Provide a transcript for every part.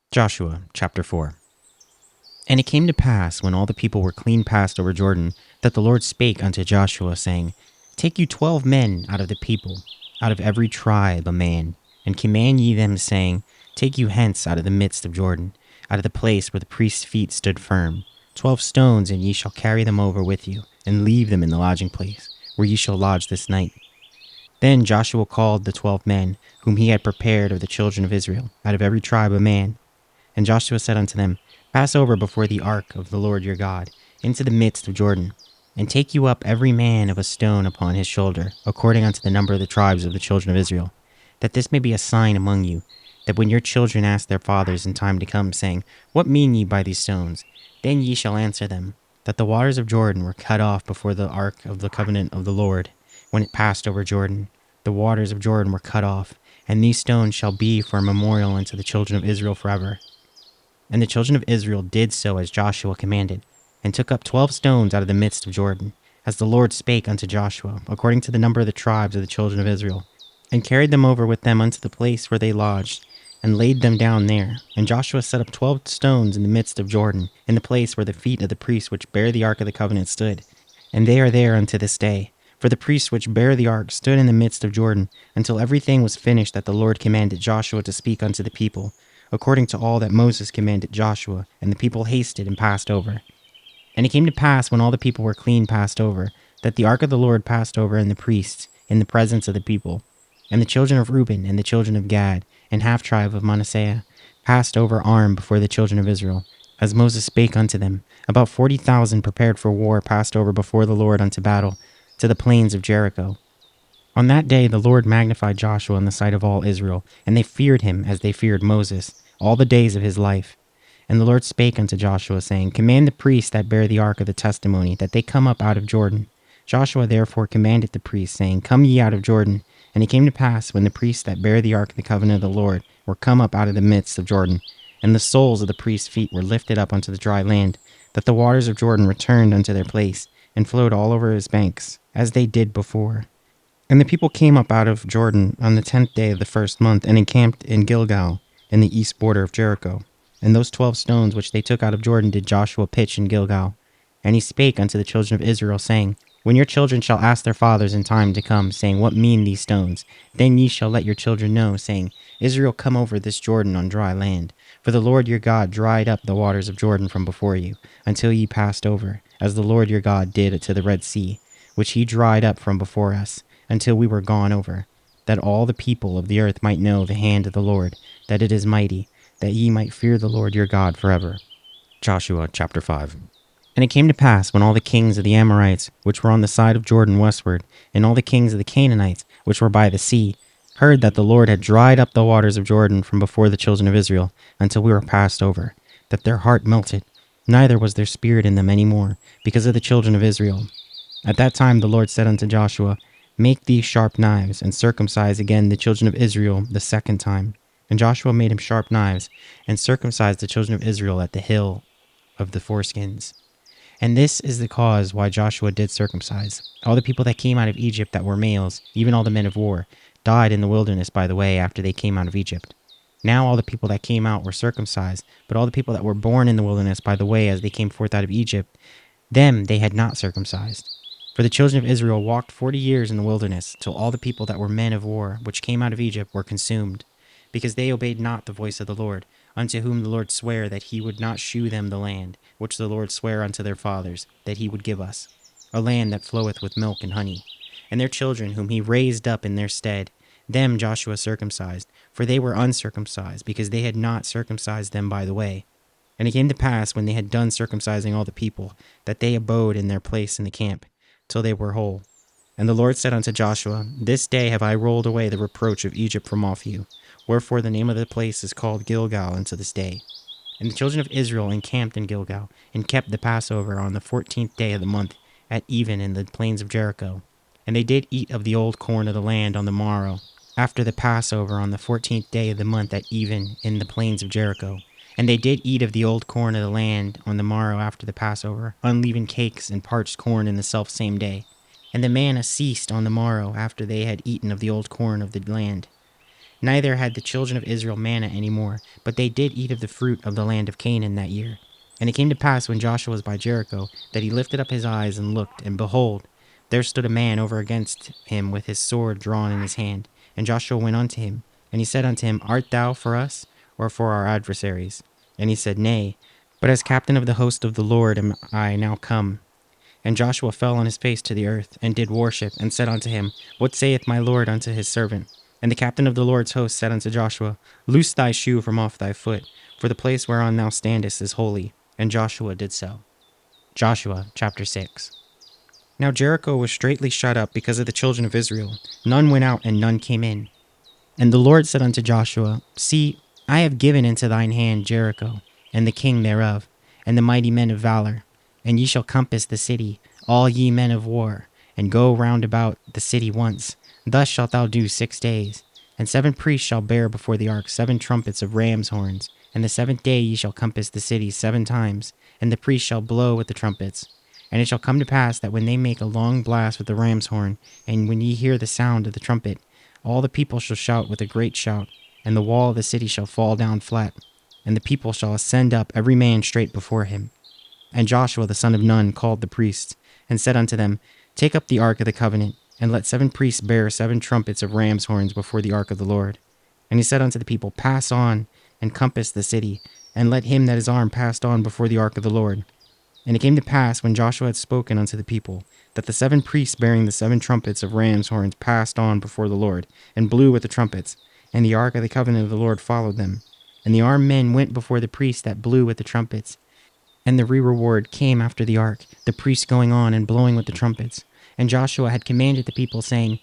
Joshua chapter 4. And it came to pass, when all the people were clean passed over Jordan, that the Lord spake unto Joshua, saying, Take you 12 men out of the people, out of every tribe a man, and command ye them, saying, Take you hence out of the midst of Jordan, out of the place where the priest's feet stood firm, 12 stones, and ye shall carry them over with you, and leave them in the lodging place, where ye shall lodge this night. Then Joshua called the 12 men, whom he had prepared of the children of Israel, out of every tribe a man. And Joshua said unto them, Pass over before the ark of the Lord your God, into the midst of Jordan, and take you up every man of a stone upon his shoulder, according unto the number of the tribes of the children of Israel, that this may be a sign among you, that when your children ask their fathers in time to come, saying, What mean ye by these stones? Then ye shall answer them, that the waters of Jordan were cut off before the ark of the covenant of the Lord, when it passed over Jordan. The waters of Jordan were cut off, and these stones shall be for a memorial unto the children of Israel forever. And the children of Israel did so as Joshua commanded, and took up 12 stones out of the midst of Jordan, as the Lord spake unto Joshua, according to the number of the tribes of the children of Israel, and carried them over with them unto the place where they lodged, and laid them down there. And Joshua set up 12 stones in the midst of Jordan, in the place where the feet of the priests which bear the ark of the covenant stood. And they are there unto this day. For the priests which bear the ark stood in the midst of Jordan, until everything was finished that the Lord commanded Joshua to speak unto the people, according to all that Moses commanded Joshua, and the people hasted and passed over. And it came to pass, when all the people were clean passed over, that the ark of the Lord passed over, and the priests, in the presence of the people. And the children of Reuben, and the children of Gad, and half tribe of Manasseh, passed over armed before the children of Israel, as Moses spake unto them. About 40,000 prepared for war passed over before the Lord unto battle, to the plains of Jericho. On that day the Lord magnified Joshua in the sight of all Israel, and they feared him as they feared Moses, all the days of his life. And the Lord spake unto Joshua, saying, Command the priests that bear the ark of the testimony, that they come up out of Jordan. Joshua therefore commanded the priests, saying, Come ye out of Jordan. And it came to pass, when the priests that bear the ark of the covenant of the Lord were come up out of the midst of Jordan, and the soles of the priests' feet were lifted up unto the dry land, that the waters of Jordan returned unto their place, and flowed all over his banks, as they did before. And the people came up out of Jordan on the 10th day of the first month, and encamped in Gilgal, in the east border of Jericho. And those 12 stones which they took out of Jordan did Joshua pitch in Gilgal. And he spake unto the children of Israel, saying, When your children shall ask their fathers in time to come, saying, What mean these stones? Then ye shall let your children know, saying, Israel come over this Jordan on dry land. For the Lord your God dried up the waters of Jordan from before you, until ye passed over, as the Lord your God did to the Red Sea, which he dried up from before us, until we were gone over, that all the people of the earth might know the hand of the Lord, that it is mighty, that ye might fear the Lord your God forever. Joshua chapter 5. And it came to pass, when all the kings of the Amorites, which were on the side of Jordan westward, and all the kings of the Canaanites, which were by the sea, heard that the Lord had dried up the waters of Jordan from before the children of Israel, until we were passed over, that their heart melted, neither was there spirit in them any more, because of the children of Israel. At that time the Lord said unto Joshua, Make thee sharp knives, and circumcise again the children of Israel the second time. And Joshua made him sharp knives, and circumcised the children of Israel at the hill of the foreskins. And this is the cause why Joshua did circumcise. All the people that came out of Egypt that were males, even all the men of war, died in the wilderness by the way after they came out of Egypt. Now all the people that came out were circumcised, but all the people that were born in the wilderness by the way as they came forth out of Egypt, them they had not circumcised. For the children of Israel walked 40 years in the wilderness, till all the people that were men of war, which came out of Egypt, were consumed, because they obeyed not the voice of the Lord, unto whom the Lord sware that he would not shew them the land, which the Lord sware unto their fathers, that he would give us, a land that floweth with milk and honey. And their children, whom he raised up in their stead, them Joshua circumcised, for they were uncircumcised, because they had not circumcised them by the way. And it came to pass, when they had done circumcising all the people, that they abode in their place in the camp, till they were whole. And the Lord said unto Joshua, This day have I rolled away the reproach of Egypt from off you. Wherefore the name of the place is called Gilgal unto this day. And the children of Israel encamped in Gilgal, and kept the Passover on the 14th day of the month, at even in the plains of Jericho. And they did eat of the old corn of the land on the morrow, after the Passover on the 14th day of the month at even in the plains of Jericho. And they did eat of the old corn of the land on the morrow after the Passover, unleavened cakes and parched corn in the selfsame day. And the manna ceased on the morrow after they had eaten of the old corn of the land. Neither had the children of Israel manna any more, but they did eat of the fruit of the land of Canaan that year. And it came to pass when Joshua was by Jericho, that he lifted up his eyes and looked, and behold, there stood a man over against him with his sword drawn in his hand. And Joshua went unto him, and he said unto him, Art thou for us, or for our adversaries? And he said, Nay, but as captain of the host of the Lord am I now come. And Joshua fell on his face to the earth, and did worship, and said unto him, What saith my Lord unto his servant? And the captain of the Lord's host said unto Joshua, Loose thy shoe from off thy foot, for the place whereon thou standest is holy. And Joshua did so. Joshua chapter 6. Now Jericho was straitly shut up because of the children of Israel. None went out, and none came in. And the Lord said unto Joshua, See, I have given into thine hand Jericho, and the king thereof, and the mighty men of valor. And ye shall compass the city, all ye men of war, and go round about the city once. Thus shalt thou do 6 days. And 7 priests shall bear before the ark 7 trumpets of ram's horns. And the 7th day ye shall compass the city 7 times, and the priests shall blow with the trumpets. And it shall come to pass that when they make a long blast with the ram's horn, and when ye hear the sound of the trumpet, all the people shall shout with a great shout, and the wall of the city shall fall down flat, and the people shall ascend up every man straight before him. And Joshua the son of Nun called the priests, and said unto them, Take up the ark of the covenant, and let 7 priests bear 7 trumpets of ram's horns before the ark of the Lord. And he said unto the people, Pass on, and compass the city, and let him that is armed pass on before the ark of the Lord. And it came to pass, when Joshua had spoken unto the people, that the 7 priests bearing the 7 trumpets of ram's horns passed on before the Lord, and blew with the trumpets, and the ark of the covenant of the Lord followed them. And the armed men went before the priests that blew with the trumpets, and the reward came after the ark, the priests going on and blowing with the trumpets. And Joshua had commanded the people, saying,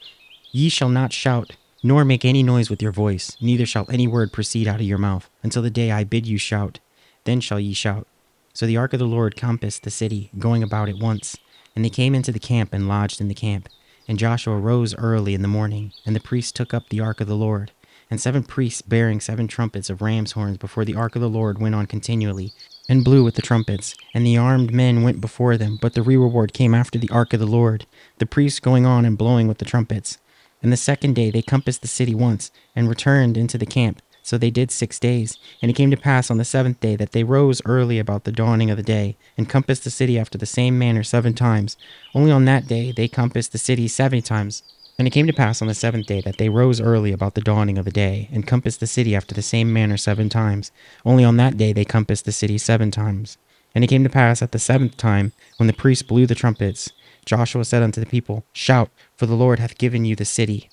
Ye shall not shout, nor make any noise with your voice, neither shall any word proceed out of your mouth, until the day I bid you shout. Then shall ye shout. So the ark of the Lord compassed the city, going about it once. And they came into the camp and lodged in the camp. And Joshua rose early in the morning, and the priests took up the ark of the Lord. And 7 priests bearing 7 trumpets of ram's horns before the ark of the Lord went on continually, and blew with the trumpets. And the armed men went before them, but the reward came after the ark of the Lord, the priests going on and blowing with the trumpets. And the 2nd day they compassed the city once, and returned into the camp. So they did 6 days. And it came to pass on the 7th day that they rose early about the dawning of the day, and compassed the city after the same manner 7 times. Only on that day they compassed the city 70 times. And it came to pass on the 7th day that they rose early about the dawning of the day, and compassed the city after the same manner 7 times. Only on that day they compassed the city 7 times. And it came to pass at the 7th time, when the priests blew the trumpets, Joshua said unto the people, Shout, for the Lord hath given you the city.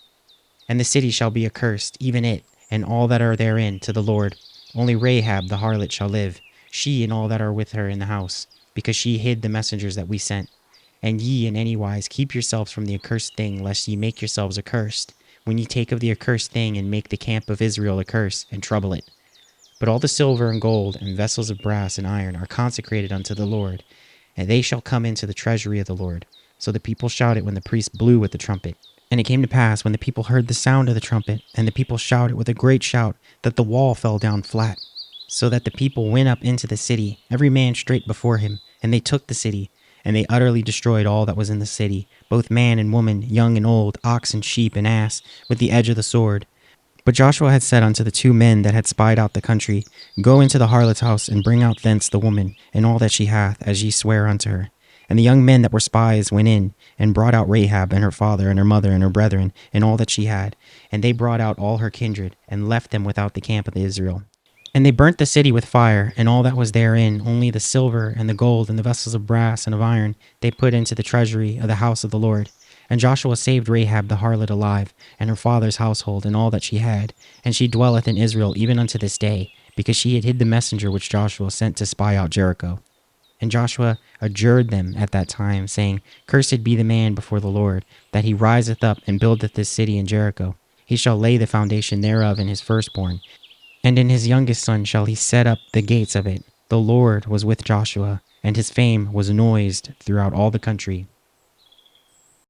And the city shall be accursed, even it, and all that are therein, to the Lord. Only Rahab the harlot shall live, she and all that are with her in the house, because she hid the messengers that we sent. And ye in any wise keep yourselves from the accursed thing, lest ye make yourselves accursed, when ye take of the accursed thing, and make the camp of Israel a curse, and trouble it. But all the silver and gold, and vessels of brass and iron, are consecrated unto the Lord, and they shall come into the treasury of the Lord. So the people shouted when the priest blew with the trumpet. And it came to pass, when the people heard the sound of the trumpet, and the people shouted with a great shout, that the wall fell down flat, so that the people went up into the city, every man straight before him, and they took the city. And they utterly destroyed all that was in the city, both man and woman, young and old, ox and sheep and ass, with the edge of the sword. But Joshua had said unto the 2 men that had spied out the country, Go into the harlot's house, and bring out thence the woman, and all that she hath, as ye swear unto her. And the young men that were spies went in, and brought out Rahab, and her father, and her mother, and her brethren, and all that she had. And they brought out all her kindred, and left them without the camp of Israel. And they burnt the city with fire, and all that was therein, only the silver and the gold and the vessels of brass and of iron, they put into the treasury of the house of the Lord. And Joshua saved Rahab the harlot alive, and her father's household, and all that she had. And she dwelleth in Israel even unto this day, because she had hid the messenger which Joshua sent to spy out Jericho. And Joshua adjured them at that time, saying, Cursed be the man before the Lord, that he riseth up and buildeth this city in Jericho. He shall lay the foundation thereof in his firstborn, and in his youngest son shall he set up the gates of it. The Lord was with Joshua, and his fame was noised throughout all the country.